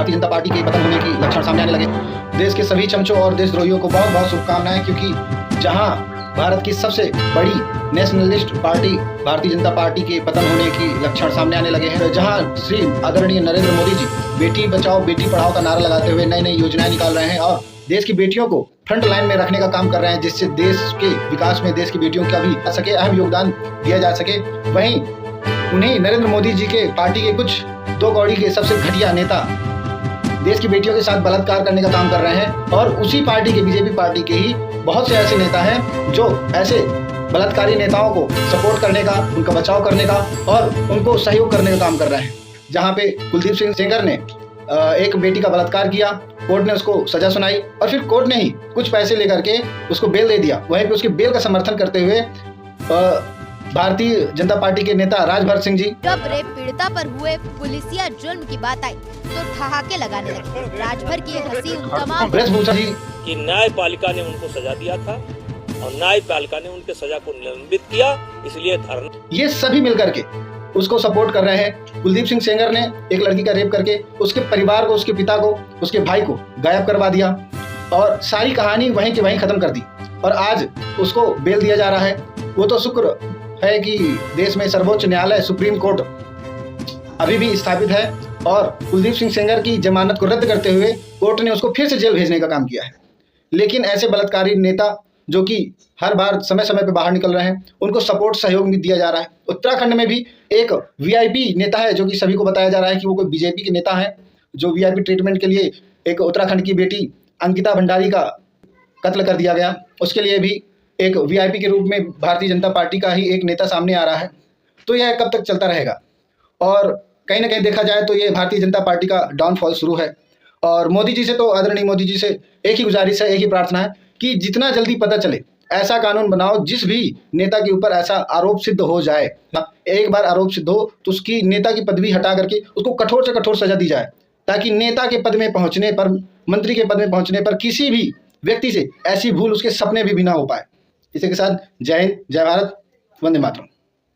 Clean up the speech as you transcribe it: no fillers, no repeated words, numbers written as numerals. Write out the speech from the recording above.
Bharatiya Janata party के पतन होने की लक्षण सामने आने लगे। देश के सभी चमचों और देशद्रोहियों को बहुत बहुत शुभकामनाएं, क्योंकि जहां भारत की सबसे बड़ी nationalist party Bharatiya Janata party के पतन होने की लक्षण सामने आने लगे हैं, जहां श्री आदरणीय नरेंद्र मोदी जी बेटी बचाओ बेटी पढ़ाओ का नारा लगाते हुए नई नई योजनाएं निकाल रहे हैं और देश की बेटियों को फ्रंट लाइन में रखने का काम कर रहे हैं, जिससे देश के विकास में देश की बेटियों का भी आ सके, अहम योगदान दिया जा सके। वहीं उन्हीं नरेंद्र मोदी जी के पार्टी के कुछ दो कौड़ी के सबसे घटिया नेता देश की बेटियों के साथ बलात्कार करने का काम कर रहे हैं और उसी पार्टी के बीजेपी पार्टी के ही बहुत से ऐसे नेता हैं जो ऐसे बलात्कारी नेताओं को सपोर्ट करने का, उनका बचाव करने का और उनको सहयोग करने का काम कर रहे हैं। जहां पे कुलदीप सिंह सेंगर ने एक बेटी का बलात्कार किया, कोर्ट ने उसको सजा सुनाई और फिर कोर्ट ने ही कुछ पैसे लेकर के उसको बेल दे दिया। वहीं पे उसके बेल का समर्थन करते हुए भारतीय जनता पार्टी के नेता राजभर सिंह जी जब रेप पीड़िता पर हुए पुलिसिया जुल्म की बात आई तो ठहाके लगाने लगे। राजभर की हंसी उन तमाम वेशभूषा जी कि न्यायपालिका ने उनको सजा दिया था और न्यायपालिका ने उनके सजा को निलंबित किया, इसलिए धरना। ये सभी मिलकर के उसको सपोर्ट कर रहे हैं। कुलदीप सिंह सेंगर ने एक लड़की का रेप करके उसके परिवार को, उसके पिता को, उसके भाई को गायब करवा दिया और सारी कहानी वहीं की वहीं खत्म कर दी और आज उसको बेल दिया जा रहा है। वो तो शुक्र है कि देश में सर्वोच्च न्यायालय सुप्रीम कोर्ट अभी भी स्थापित है और कुलदीप सिंह सेंगर की जमानत को रद्द करते हुए कोर्ट ने उसको फिर से जेल भेजने का काम किया है। लेकिन ऐसे बलात्कारी नेता जो कि हर बार समय समय पे बाहर निकल रहे हैं, उनको सपोर्ट सहयोग भी दिया जा रहा है। उत्तराखंड में भी एक वीआईपी नेता है जो कि सभी को बताया जा रहा है कि वो कोई बीजेपी के नेता है, जो वीआईपी ट्रीटमेंट के लिए एक उत्तराखंड की बेटी अंकिता भंडारी का कत्ल कर दिया गया, उसके लिए भी एक वीआईपी के रूप में भारतीय जनता पार्टी का ही एक नेता सामने आ रहा है। तो यह कब तक चलता रहेगा? और कहीं ना कहीं देखा जाए तो ये भारतीय जनता पार्टी का डाउनफॉल शुरू है। और मोदी जी से तो आदरणीय मोदी जी से एक ही गुजारिश है, एक ही प्रार्थना है कि जितना जल्दी पता चले ऐसा कानून बनाओ जिस भी नेता के ऊपर ऐसा आरोप सिद्ध हो जाए, एक बार आरोप सिद्ध हो तो उसकी नेता की पदवी हटा करके उसको कठोर से कठोर सजा दी जाए, ताकि नेता के पद में पहुंचने पर, मंत्री के पद में पहुंचने पर किसी भी व्यक्ति से ऐसी भूल उसके सपने भी ना हो पाए। इसी के साथ जय हिंद, जय भारत, वंदे मातरम।